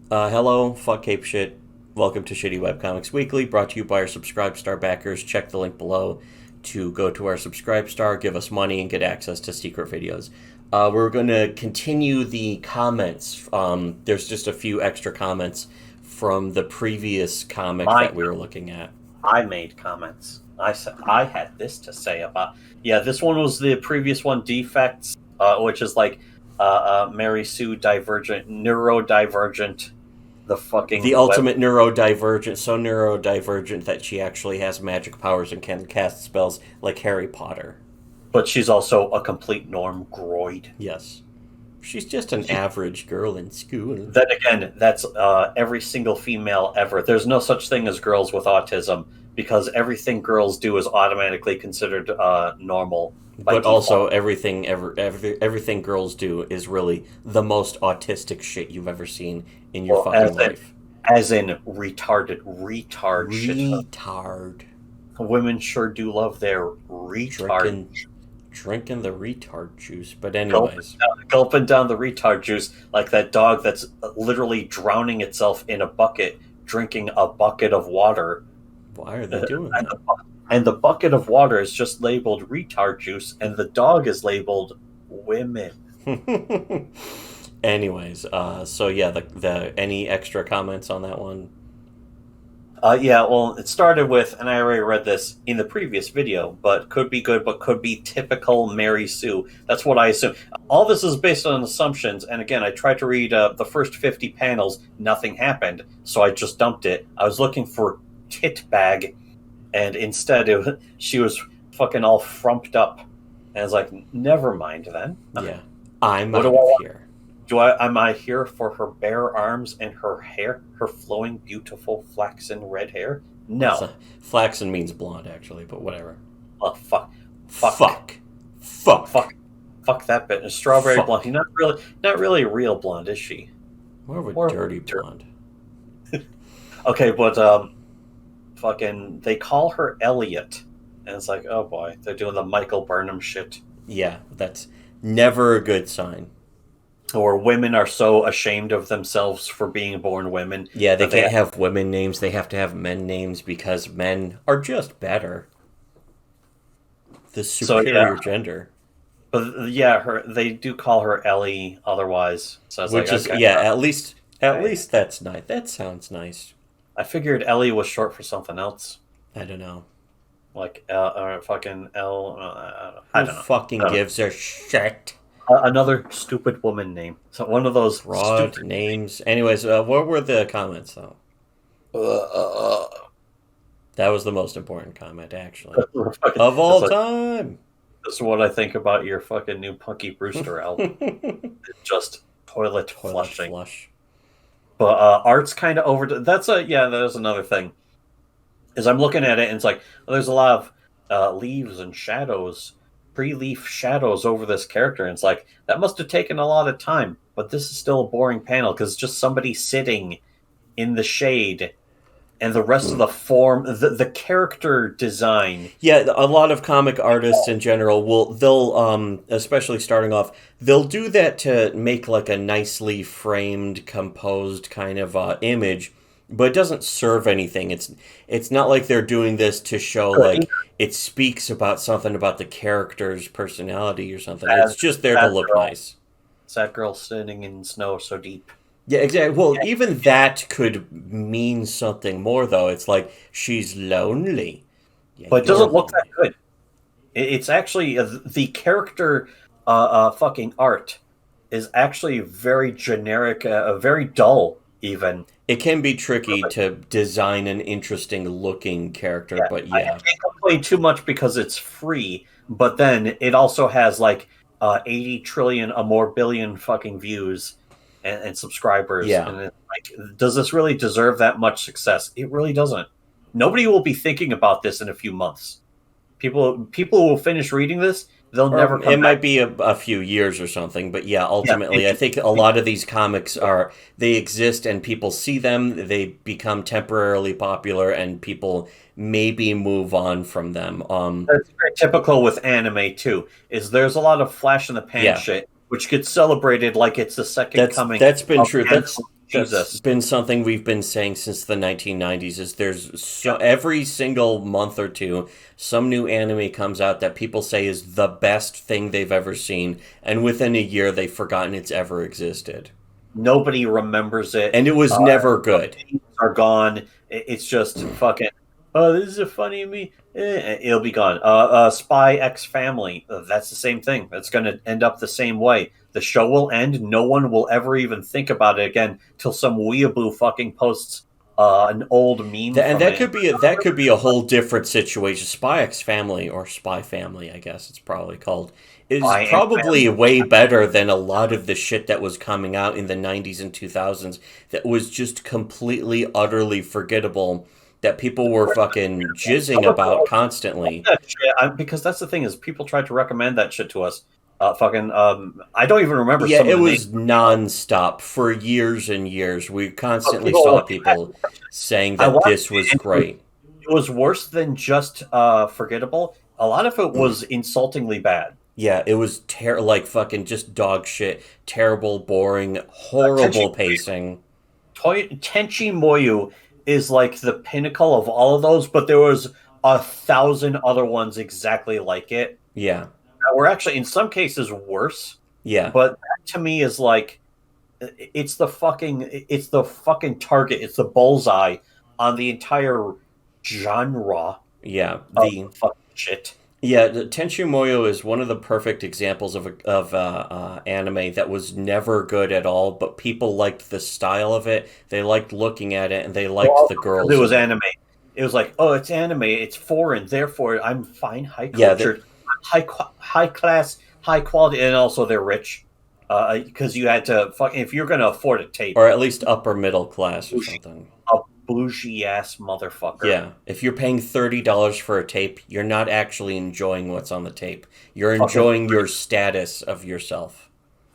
Hello, fuck cape shit. Welcome to Shittywebcomics Weekly, brought to you by our Subscribe Star backers. Check the link below to go to our Subscribe Star, give us money, and get access to secret videos. We're going to continue the comments. There's just a few extra comments from the previous comic My that we were looking at. I made comments. I said I had this to say about. Yeah, this one was the previous one, defects, which is like Mary Sue divergent, neurodivergent. The fucking The ultimate neurodivergent, so neurodivergent that she actually has magic powers and can cast spells like Harry Potter. but she's also a complete norm groid. Yes. She's just an average girl in school. Then again, that's every single female ever. There's no such thing as girls with autism because everything girls do is automatically considered normal. But also, everything girls do is really the most autistic shit you've ever seen in your fucking life. As in retard shit. Retard. Women sure do love their retard. Drinking the retard juice. But anyways. Gulping down the retard juice like that dog that's literally drowning itself in a bucket, drinking a bucket of water. Why are they doing that? And the bucket of water is just labeled retard juice, and the dog is labeled women. Anyways, so yeah, the any extra comments on that one? Yeah, well, it started with, and I already read this in the previous video, but could be good, but could be typical Mary Sue. That's what I assume. All this is based on assumptions, and again, I tried to read the first 50 panels, nothing happened, so I just dumped it. I was looking for tit bag, and instead she was fucking all frumped up, and I was like, never mind then. Yeah, I'm what out do I of here. Am I here for her bare arms and her hair, her flowing, beautiful, flaxen red hair? No. Flaxen means blonde, actually, but whatever. Oh, fuck that bit. A strawberry blonde. She's not really a real blonde, is she? More of a dirty blonde. Okay, but fucking, they call her Elliot, and it's like, oh boy, they're doing the Michael Burnham shit. Yeah, that's never a good sign. Or women are so ashamed of themselves for being born women. Yeah, they can't have women names. They have to have men names because men are just better. The superior gender. But yeah, they do call her Ellie otherwise. So it's which is, okay, yeah, at least that's nice. That sounds nice. I figured Ellie was short for something else. I don't know. Like fucking L. I don't know. Who fucking gives a shit? Another stupid woman name. So one of those broad names. Anyways, what were the comments though? That was the most important comment, actually, of all time. This is what I think about your fucking new Punky Brewster album. It's just toilet flushing. But art's kind of over. That is another thing. Is I'm looking at it and it's like, well, there's a lot of leaves and shadows. Pre-leaf shadows over this character, and it's like that must have taken a lot of time, but this is still a boring panel because it's just somebody sitting in the shade, and the rest of the form, the character design. Yeah, a lot of comic artists in general they'll especially starting off, they'll do that to make like a nicely framed, composed kind of image. But it doesn't serve anything. It's not like they're doing this to show like it speaks about something about the character's personality or something. It's just there to look nice. Sad girl sitting in snow so deep. Yeah, exactly. Well, even that could mean something more, though. It's like she's lonely. Yeah, but it doesn't look that good. It's actually the character fucking art is actually very generic, very dull even. It can be tricky to design an interesting looking character, but yeah. I can't complain too much because it's free, but then it also has like 80 trillion or more billion fucking views and subscribers. Yeah. And it's like, does this really deserve that much success? It really doesn't. Nobody will be thinking about this in a few months. People will finish reading this. They'll never come back. It might be a few years or something, but yeah, ultimately, I think a lot of these comics they exist and people see them, they become temporarily popular, and people maybe move on from them. That's very typical with anime, too, is there's a lot of flash in the pan shit, which gets celebrated like it's the second coming. That's been true. That's Jesus. been something we've been saying since the 1990s. Is there's every single month or two, some new anime comes out that people say is the best thing they've ever seen, and within a year they've forgotten it's ever existed. Nobody remembers it. And it was never The good. memes are gone. It's just fucking. Oh, this is a funny me. It'll be gone. Spy X Family. That's the same thing. It's going to end up the same way. The show will end. No one will ever even think about it again till some weeaboo fucking posts an old meme And from it. that could be a whole different situation. Spy X Family or Spy Family, I guess it's probably called, is Spy X probably Family. way better than a lot of the shit that was coming out in the 90s and 2000s that was just completely utterly forgettable that people were fucking jizzing about constantly. That shit, because that's the thing is people tried to recommend that shit to us. I don't even remember Yeah, some of it the names. was nonstop for years and years. We But constantly people were saw like, people saying I that watched this was it. great. It was worse than just forgettable. A lot of it was insultingly bad. Yeah, it was like fucking just dog shit, terrible, boring, Tenchi, horrible pacing. Tenchi Moyu is like the pinnacle of all of those, but there was 1,000 other ones exactly like it. Yeah, That were actually in some cases worse, yeah, but that to me is like it's the fucking target. It's the bullseye on the entire genre yeah. of fucking shit. The Tenchu Moyo is one of the perfect examples of anime that was never good at all, but people liked the style of it. They liked looking at it, and they Well, liked also the because it girls was in it. anime. It was like, oh, it's anime, it's foreign, therefore I'm fine, high Yeah, that cultured, high class, high quality, and also they're rich. Because you had to fucking if you're gonna afford a tape, or at least upper middle class or bougie, something. a bougie ass motherfucker. Yeah, if you're paying $30 for a tape, you're not actually enjoying what's on the tape. You're Fucking, enjoying your status of yourself.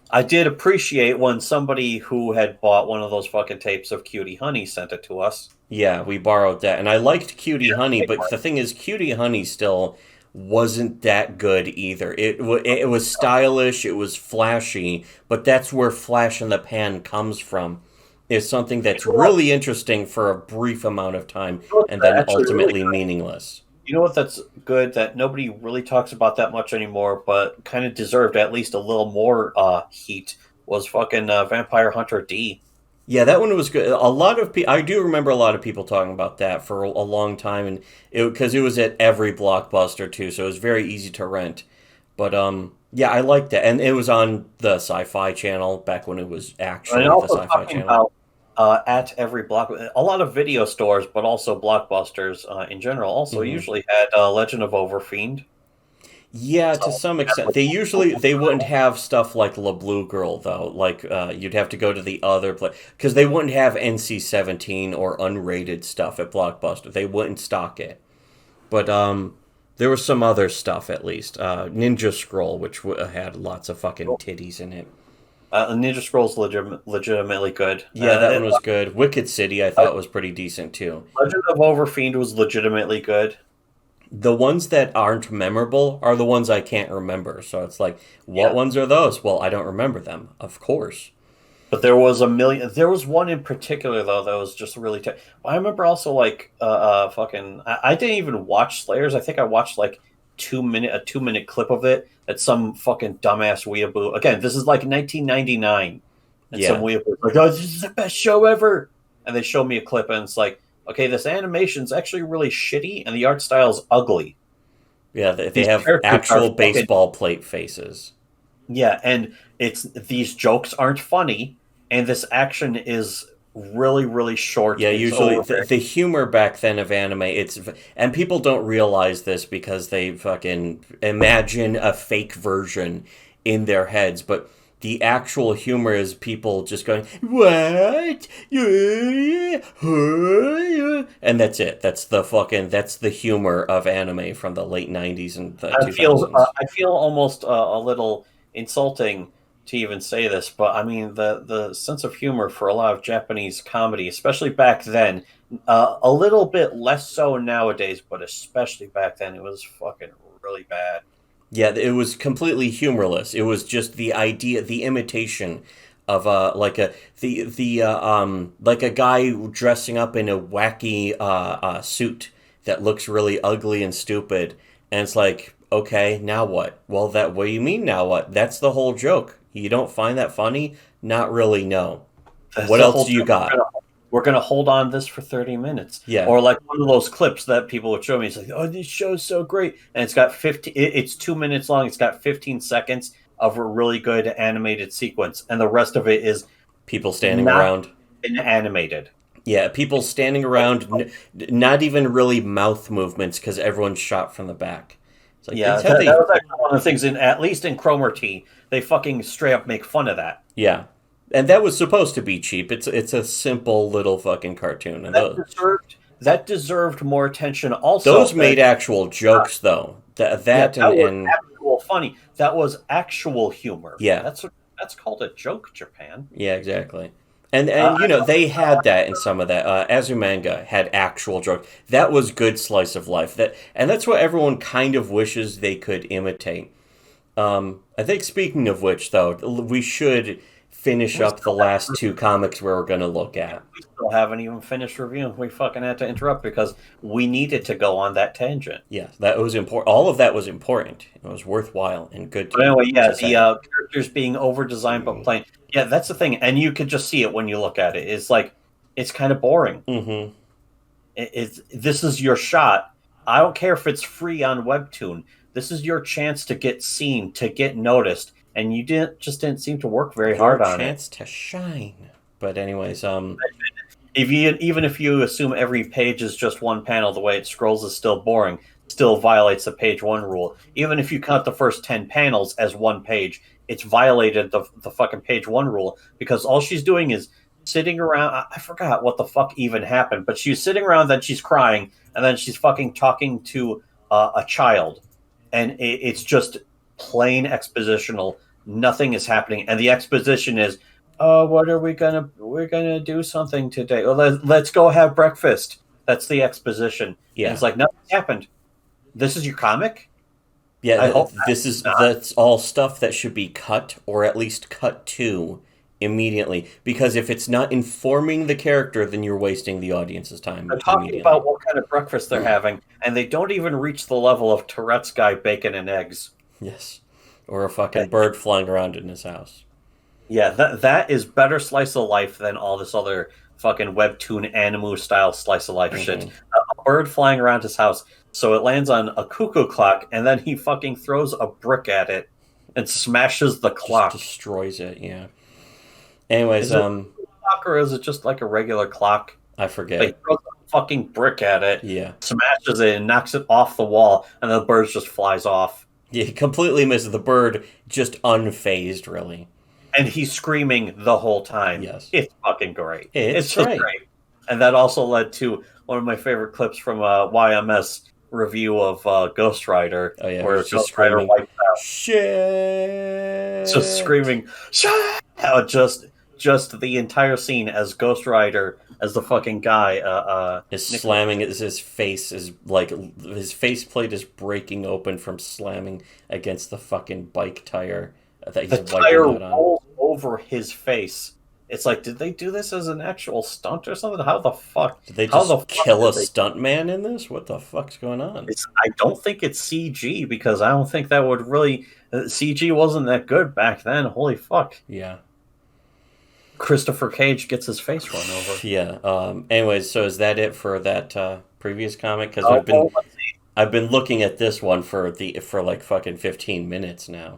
I did appreciate when somebody who had bought one of those fucking tapes of Cutie Honey sent it to us. Yeah, we borrowed that, and I liked Cutie Honey, but the thing is, Cutie Honey still wasn't that good either. It was stylish, it was flashy, but that's where flash in the pan comes from. Is something You that's know what? really interesting for a brief amount of time You know what's and then actually really ultimately good? meaningless. You know what that's good that nobody really talks about that much anymore, but kind of deserved at least a little more heat was fucking Vampire Hunter D. Yeah, that one was good. A lot of people, I do remember a lot of people talking about that for a long time, and because it was at every Blockbuster too, so it was very easy to rent. But yeah, I liked that, and it was on the Sci-Fi Channel back when it was And actually the also Sci-Fi talking Channel. about at every block, a lot of video stores, but also Blockbusters in general, also Hmm. usually had Legend of Overfiend. Yeah, to So some you had, extent. like, They wouldn't have stuff like La Blue Girl though. Like you'd have to go to the other place because they wouldn't have NC-17 or unrated stuff at Blockbuster. They wouldn't stock it. But there was some other stuff at least. Ninja Scroll, which had lots of fucking titties in it. Ninja Scrolls legitimately good. Yeah, that one was good. Wicked City, I thought was pretty decent too. Legend of Overfiend was legitimately good. The ones that aren't memorable are the ones I can't remember. So it's like, what Yeah. ones are those? Well, I don't remember them, of course. But there was a million. There was one in particular though that was just really. I remember also like fucking. I didn't even watch Slayers. I think I watched like 2 minute clip of it. That some fucking dumbass weeaboo. Again, this is like 1999, and some Yeah. weeaboo was like, "Oh, this is the best show ever," and they showed me a clip, and it's like, okay, this animation's actually really shitty, and the art style's ugly. Yeah, they These have characters are actual fucking baseball plate faces. yeah, and it's these jokes aren't funny, and this action is really, really short. Yeah, It's usually over. the humor back then of anime, and people don't realize this because they fucking imagine a fake version in their heads, but the actual humor is people just going, "What?" And that's it. That's the humor of anime from the late 90s and the I feel 2000s. I feel almost a little insulting to even say this, but I mean the sense of humor for a lot of Japanese comedy, especially back then, a little bit less so nowadays, but especially back then, it was fucking really bad. Yeah, it was completely humorless. It was just the idea, the imitation of like a guy dressing up in a wacky suit that looks really ugly and stupid, and it's like, okay, now what? Well, what do you mean now what? That's the whole joke. You don't find that funny? Not really, no. What else do you got? We're gonna hold on this for 30 minutes. Yeah. Or like one of those clips that people would show me. It's like, oh, this show's so great, and it's got 15. It's 2 minutes long. It's got 15 seconds of a really good animated sequence, and the rest of it is people standing around, animated. Yeah, people standing around, not even really mouth movements because everyone's shot from the back. It's like, yeah, that was actually one of the things. At least in Cromartie, they fucking straight up make fun of that. Yeah. And that was supposed to be cheap. It's a simple little fucking cartoon. And that deserved more attention. Also, those made actual jokes, though. That was actual funny. That was actual humor. Yeah, that's called a joke, Japan. Yeah, exactly. And they had that in some of that. Azumanga had actual jokes. That was good slice of life. And that's what everyone kind of wishes they could imitate. I think speaking of which, though, we should finish up the last two comics we're going to look at. We still haven't even finished reviewing. We fucking had to interrupt because we needed to go on that tangent. Yeah, that was important. All of that was important. It was worthwhile and good. But anyway, yeah, the characters being over-designed but plain. Yeah, that's the thing. And you could just see it when you look at it. It's like, it's kind of boring. Mm-hmm. This is your shot. I don't care if it's free on Webtoon. This is your chance to get seen, to get noticed. And you didn't seem to work very hard on it. Chance to shine. But anyways, even if you assume every page is just one panel, the way it scrolls is still boring. Still violates the page one rule. Even if you count the first 10 panels as one page, it's violated the fucking page one rule because all she's doing is sitting around. I forgot what the fuck even happened, but she's sitting around, then she's crying, and then she's fucking talking to a child, and it's just plain expositional. Nothing is happening, and the exposition is, oh, what are we're gonna do something today. Well, let's go have breakfast. That's the exposition. Yeah, and it's like nothing's happened. This is your comic. Yeah, that's all stuff that should be cut, or at least cut to immediately. Because if it's not informing the character, then you're wasting the audience's time. They're talking about what kind of breakfast they're having, and they don't even reach the level of Tourette's guy bacon and eggs. Yes. Or a fucking bird flying around in his house. Yeah, that is better slice of life than all this other fucking Webtoon Animu style slice of life shit. A bird flying around his house, so it lands on a cuckoo clock, and then he fucking throws a brick at it and smashes the clock. Just destroys it, yeah. Anyways, is it a clock or is it just like a regular clock? I forget. Like, throws a fucking brick at it, yeah, smashes it and knocks it off the wall, and the bird just flies off. Yeah, he completely misses the bird, just unfazed, really. And he's screaming the whole time. Yes. It's fucking great. It's just great. And that also led to one of my favorite clips from YMS review of Ghost Rider. Oh, yeah. Where Ghost Rider wipes out. Shit! Just screaming, shit! Just the entire scene as Ghost Rider, as the fucking guy is slamming, his face is like, his faceplate is breaking open from slamming against the fucking bike tire that he's the tire rolls over his face. It's like, did they do this as an actual stunt or something? How the fuck? Did they just kill a stuntman in this? What the fuck's going on? I don't think it's CG, because I don't think that would really... CG wasn't that good back then. Holy fuck. Yeah. Christopher Cage gets his face run over. Yeah. Anyways, so is that it for that previous comic? Because I've been looking at this one for like fucking 15 minutes now.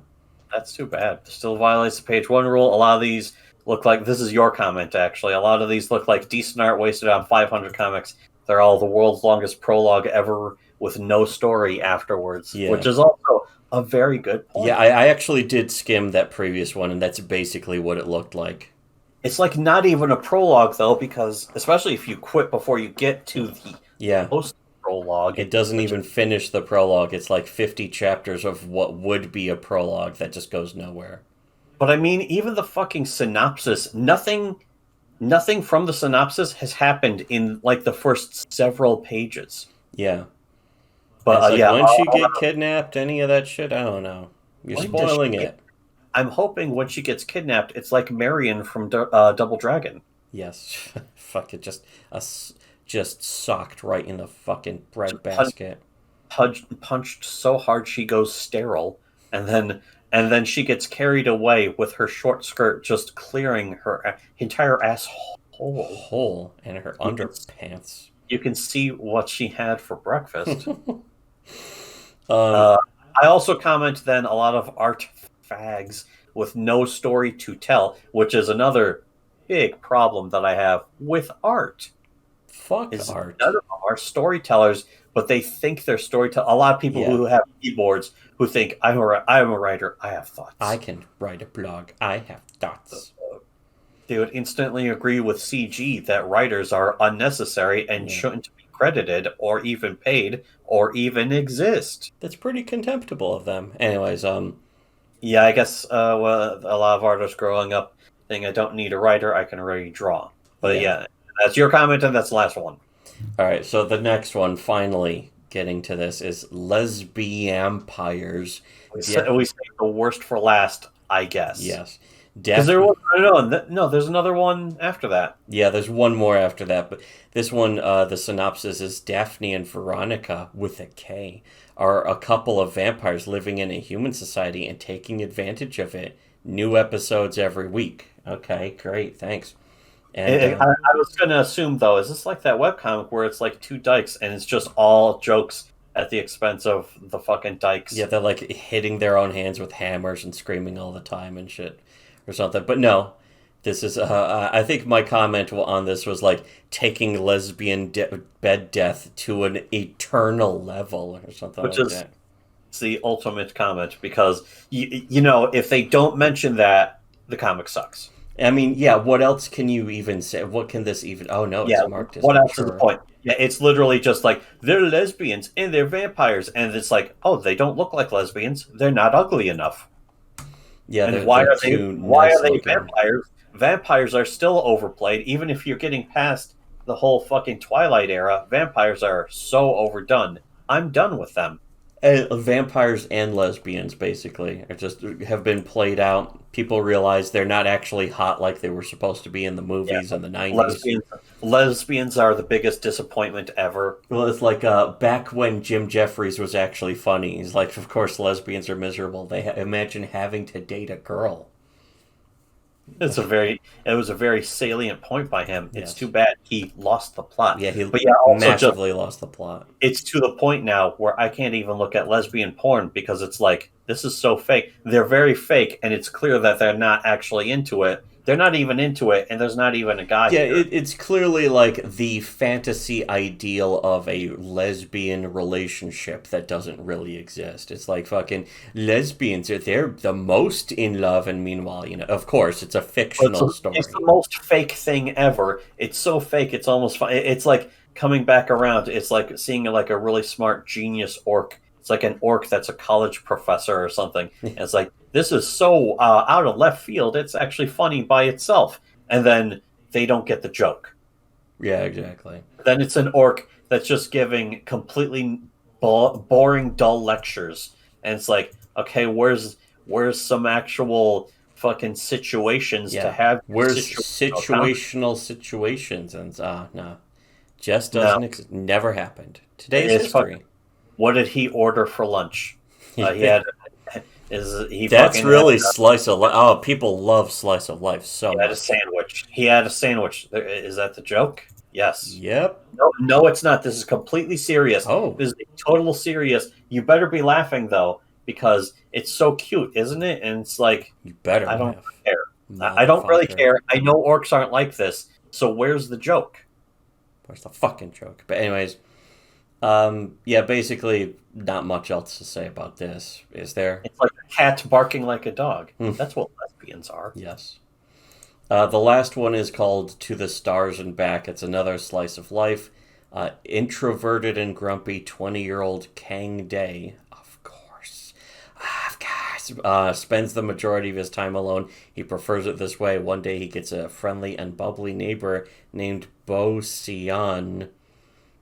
That's too bad. Still violates the page one rule. A lot of these look like, this is your comment actually, a lot of these look like decent art wasted on 500 comics. They're all the world's longest prologue ever with no story afterwards, which is also a very good point. Yeah, I actually did skim that previous one, and that's basically what it looked like. It's like not even a prologue though, because especially if you quit before you get to the post-prologue. It doesn't even finish the prologue. It's like 50 chapters of what would be a prologue that just goes nowhere. But I mean, even the fucking synopsis, nothing from the synopsis has happened in like the first several pages. Yeah. But once you get kidnapped, any of that shit, I don't know. You're spoiling it. I'm hoping when she gets kidnapped, it's like Marion from Double Dragon. Yes. Fuck it, just socked right in the fucking Just bread basket. punched so hard she goes sterile, and then she gets carried away with her short skirt just clearing her entire asshole. Hole in her You can underpants. you can see what she had for breakfast. um, Uh, I also comment then a lot of art fags with no story to tell, which is another big problem that I have with art. fuck Is none art. of them are storytellers, but they think they're storytellers. A lot of people Yeah, who have keyboards who think I'm a writer, I have I thoughts. can write a blog. I have thoughts. They would instantly agree with CG that writers are unnecessary and Yeah. shouldn't be credited or even paid or even exist. That's pretty contemptible of them. Anyways, Yeah, I guess well, a lot of artists growing up think I don't need a writer, I can already draw. But yeah. yeah, that's your comment, and that's the last one. All right, so the next one, finally getting to this, is lesbiampires. We say the worst for last, I guess. Yes. Because there was no, there's another one after that. Yeah, there's one more after that, but this one, the synopsis is Daphne and Veronica, with a K, are a couple of vampires living in a human society and taking advantage of it. New episodes every week. Okay, great, thanks. And I was going to assume though, is this like that webcomic where it's like two dykes and it's just all jokes at the expense of the fucking dykes? yeah, they're like hitting their own hands with hammers and screaming all the time and shit or something. But no, this is. I think my comment on this was like taking lesbian bed death to an eternal level or something Which like is that. the ultimate comment because you know if they don't mention that, the comic sucks. I mean, yeah. What else can you even say? What can this even? Oh no, Yeah, it's marked as what else is the mature. point? Yeah, it's literally just like they're lesbians and they're vampires, and it's like, oh, they don't look like lesbians. They're not ugly enough. Yeah, And they're too why nice are they looking. vampires? Vampires are still overplayed, even if you're getting past the whole fucking Twilight era. Vampires are so overdone. I'm done with them. Vampires and lesbians basically are just have been played out. People realize they're not actually hot like they were supposed to be in the Yeah, movies in the 90s. lesbians are the biggest disappointment ever. Well, it's like back when Jim Jeffries was actually funny. He's like, of course, lesbians are miserable. Imagine having to date a girl. It was a very salient point by him. It's Yes. too bad he lost the plot. Yeah, he But yeah, also just massively lost the plot. it's to the point now where I can't even look at lesbian porn because it's like this is so fake. They're very fake, and it's clear that they're not actually into it. They're not even into it, and there's not even a guy Yeah, here. it's clearly like the fantasy ideal of a lesbian relationship that doesn't really exist. It's like fucking lesbians are they're the most in love, and meanwhile, of course, it's a fictional It's the story. most fake thing ever. It's so fake. It's almost fun. It's like coming back around. It's like seeing like a really smart genius orc. It's like an orc that's a college professor or something. And it's like this is so out of left field. It's actually funny by itself, and then they don't get the joke. Yeah, exactly. Then it's an orc that's just giving completely boring, dull lectures, and it's like, okay, where's some actual fucking situations to Yeah, have where's situational comedy? situational situations and no, just No, never happened. Today's it's fucking. history. What did he order for lunch? He had is he That's fucking had, really slice of life. Oh, people love slice of life so he had a much. sandwich. He had a sandwich. Is that the joke? Yes. Yep. No, no, it's not. This is completely serious. Oh, This is total serious. You better be laughing though, because it's so cute, isn't it? And it's like you better I don't laugh, care. I don't really motherfucker. care. I know orcs aren't like this. So where's the joke? Where's the fucking joke? But anyways, yeah, basically, not much else to say about this, is there? It's like a cat barking like a dog. Hmm. That's what lesbians are. Yes. The last one is called To the Stars and Back. It's another slice of life. Introverted and grumpy 20-year-old Kang Day, of course, spends the majority of his time alone. He prefers it this way. One day he gets a friendly and bubbly neighbor named Bo Sion.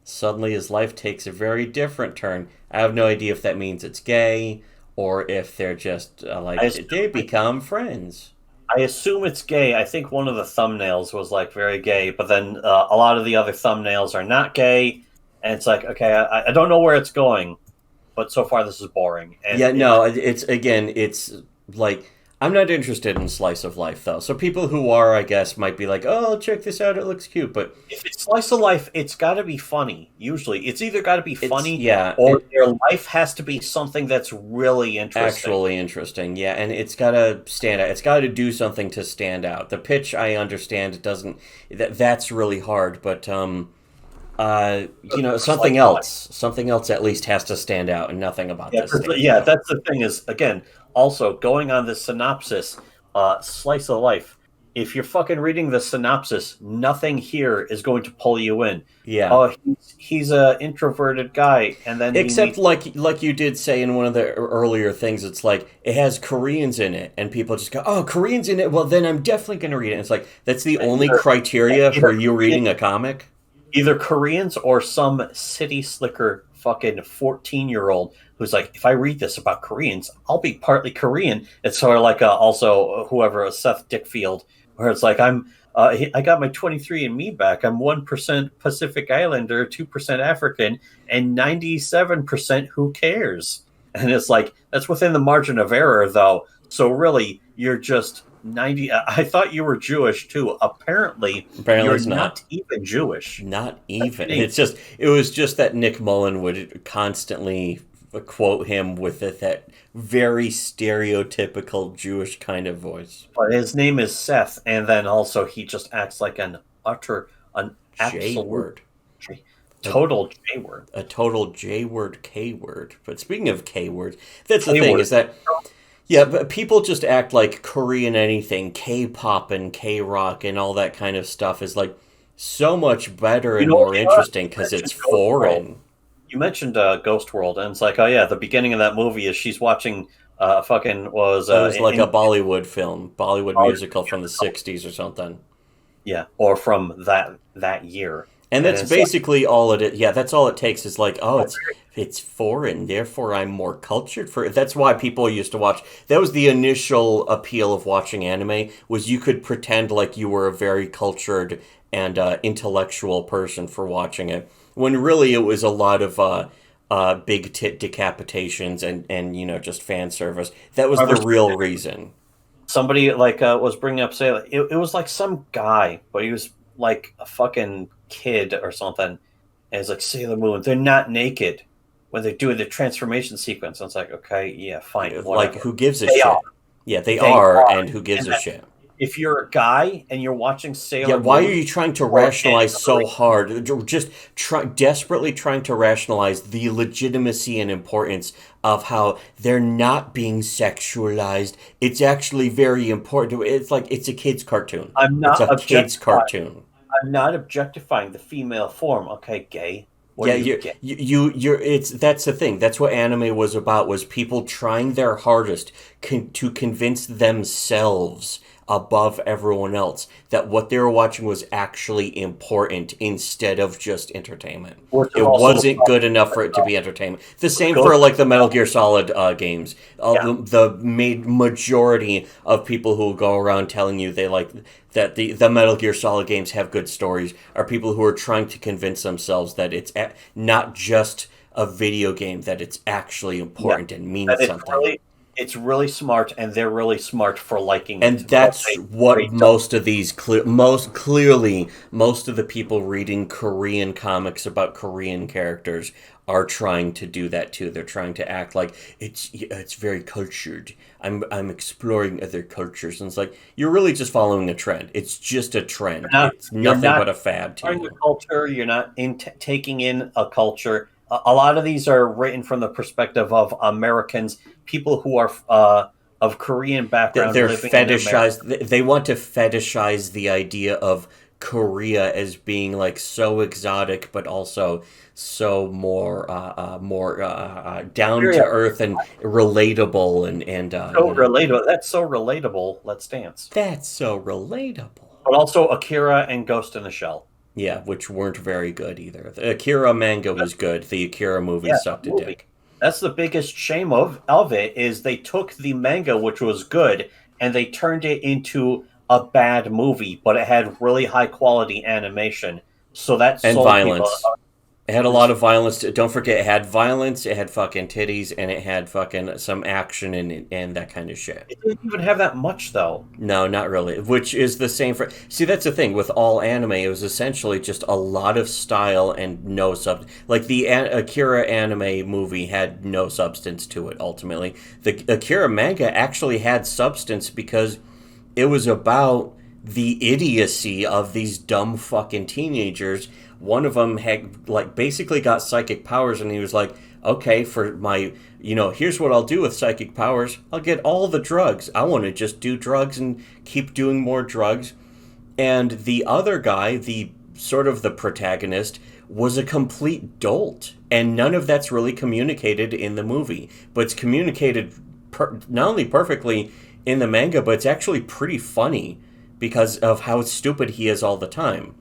Suddenly his life takes a very different turn. I have no idea if that means it's gay or if they're just like they become friends. I assume it's gay. I think one of the thumbnails was like very gay, but then a lot of the other thumbnails are not gay, and it's like, okay, I don't know where it's going, but so far this is boring. And Yeah, no, it's like I'm not interested in slice of life though. So people who are, I guess, might be like, "Oh, check this out, it looks cute." But if it's slice of life, it's got to be funny. Usually, it's either got to be funny, yeah, or their life has to be something that's really interesting. actually interesting. Yeah, and it's got to stand out. It's got to do something to stand out. The pitch, I understand, it doesn't. That's really hard, but something else at least has to stand out, and nothing about Yeah, this. that's the thing. Is again, also going on the synopsis, slice of life. If you're fucking reading the synopsis, nothing here is going to pull you in. Yeah. Oh, he's a introverted guy, and then except like you did say in one of the earlier things, it's like it has Koreans in it, and people just go, "Oh, Koreans in it. Well, then I'm definitely going to read it." And it's like that's the only criteria for you reading a comic. Either Koreans or some city slicker fucking 14-year-old who's like, if I read this about Koreans, I'll be partly Korean. It's sort of like also whoever Seth Dickfield, where it's like I got my 23andMe back. I'm 1% Pacific Islander, 2% African, and 97% who cares. And it's like that's within the margin of error, though. So really, you're just 90. I thought you were Jewish too. Apparently you're not even Jewish. Not even. It was just that Nick Mullen would constantly quote him with that very stereotypical Jewish kind of voice. But his name is Seth, and then also he just acts like an absolute total J word. A total J word, K word. But speaking of K words, that's the thing, is that yeah, but people just act like Korean anything, K-pop and K-rock and all that kind of stuff is like so much better and more interesting because it's foreign. You mentioned Ghost World, and it's like, oh yeah, the beginning of that movie is she's watching it was like a Bollywood film, Bollywood musical from the 60s or something. Yeah, or from that year. And that's basically all it is. Yeah, that's all it takes is like, oh, it's foreign, therefore I'm more cultured. That's why people used to watch. That was the initial appeal of watching anime, was you could pretend like you were a very cultured and intellectual person for watching it, when really it was a lot of big tit decapitations and just fan service. That was the real reason. Somebody was bringing up, say, it was like some guy, but he was like a fucking kid or something, and it's like Sailor Moon, they're not naked when they're doing the transformation sequence. And it's like, okay, yeah, fine, whatever. Like, who gives a shit? Yeah, they are, and who gives a shit? If you're a guy and you're watching Sailor Moon, why are you trying to rationalize so hard? Just desperately trying to rationalize the legitimacy and importance of how they're not being sexualized. It's actually very important. It's like it's a kid's cartoon. It's a kid's cartoon. I'm not objectifying the female form. Okay, gay. That's the thing. That's what anime was about, was people trying their hardest to convince themselves above everyone else that what they were watching was actually important instead of just entertainment. It wasn't good enough for it to be entertainment. The same for like the Metal Gear Solid games. The majority of people who go around telling you they like that the Metal Gear Solid games have good stories are people who are trying to convince themselves that it's not just a video game, that it's actually important and means something. It's really smart, and they're really smart for liking it. And that's what most of these most of the people reading Korean comics about Korean characters are trying to do that too. They're trying to act like it's very cultured. I'm exploring other cultures, and it's like you're really just following a trend. It's just a trend. It's nothing but a fad to you. Culture. You're not taking in a culture. A lot of these are written from the perspective of Americans, people who are of Korean background. They're fetishized. They want to fetishize the idea of Korea as being like so exotic, but also so more down to earth and relatable and relatable. That's so relatable. Let's dance. That's so relatable. But also Akira and Ghost in the Shell. Yeah, which weren't very good either. The Akira manga was good. The Akira movie sucked a dick. That's the biggest shame of it is they took the manga, which was good, and they turned it into a bad movie, but it had really high quality animation. So that And sold people. violence. It had a lot of violence. Don't forget, it had violence, it had fucking titties, and it had fucking some action and that kind of shit. It didn't even have that much, though. No, not really. Which is the same for. See, that's the thing with all anime. It was essentially just a lot of style and no sub. Like the Akira anime movie had no substance to it. Ultimately, the Akira manga actually had substance because it was about the idiocy of these dumb fucking teenagers. One of them had like basically got psychic powers, and he was like, "Okay, for my, here's what I'll do with psychic powers. I'll get all the drugs. I want to just do drugs and keep doing more drugs." And the other guy, the sort of the protagonist, was a complete dolt, and none of that's really communicated in the movie. But it's communicated not only perfectly in the manga, but it's actually pretty funny because of how stupid he is all the time.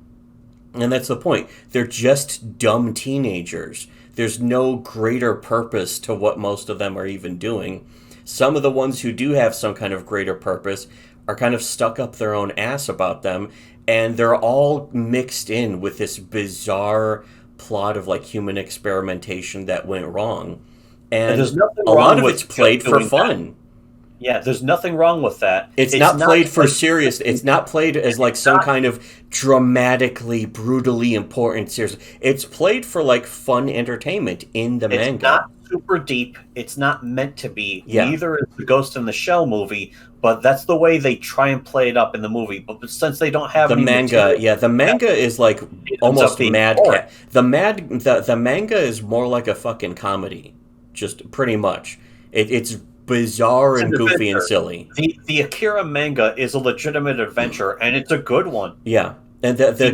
And that's the point. They're just dumb teenagers. There's no greater purpose to what most of them are even doing. Some of the ones who do have some kind of greater purpose are kind of stuck up their own ass about them, and they're all mixed in with this bizarre plot of like human experimentation that went wrong. And there's nothing a wrong lot of with it's played for doing fun. That. Yeah, there's nothing wrong with that. It's not played for serious. It's not played as like some kind of dramatically, brutally important series. It's played for like fun entertainment in the manga. It's not super deep. It's not meant to be. Yeah. Neither is the Ghost in the Shell movie, but that's the way they try and play it up in the movie. But since they don't have the any manga, material, the manga is like almost mad cat. The manga is more like a fucking comedy, just pretty much. It's bizarre and goofy and silly. The Akira manga is a legitimate adventure, and it's a good one. Yeah, and the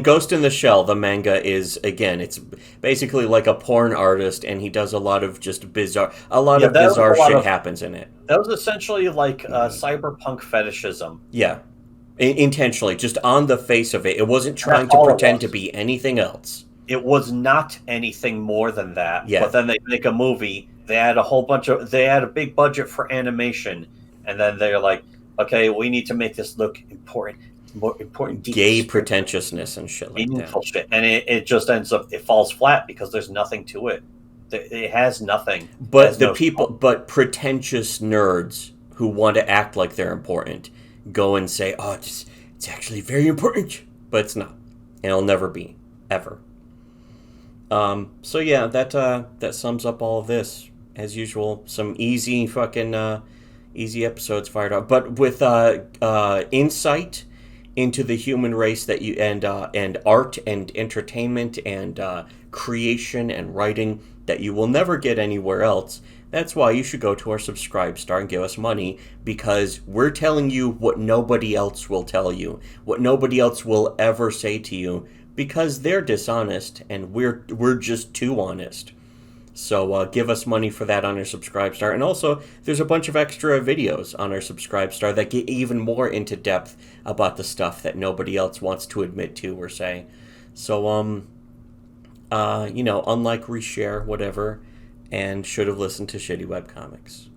Ghost in the Shell, the manga is again, it's basically like a porn artist, and he does a lot of just bizarre, bizarre shit happens in it. That was essentially like cyberpunk fetishism. Yeah, intentionally, just on the face of it, it wasn't trying to pretend to be anything else. It was not anything more than that. Yeah. But then they make a movie. They had a big budget for animation, and then they're like, okay, we need to make this look important, more important, deep, gay pretentiousness and shit like that. Shit. And it just ends up, it falls flat because there's nothing to it. It has nothing. But but pretentious nerds who want to act like they're important go and say, oh, it's actually very important, but it's not, and it'll never be, ever. So yeah, that sums up all of this. As usual, some easy episodes fired up, but with insight into the human race that you and art and entertainment and creation and writing that you will never get anywhere else. That's why you should go to our Subscribestar and give us money, because we're telling you what nobody else will tell you, what nobody else will ever say to you, because they're dishonest and we're just too honest. So give us money for that on our Subscribestar. And also, there's a bunch of extra videos on our Subscribestar that get even more into depth about the stuff that nobody else wants to admit to or say. So, unlike reshare, whatever, and should have listened to Shitty Webcomics.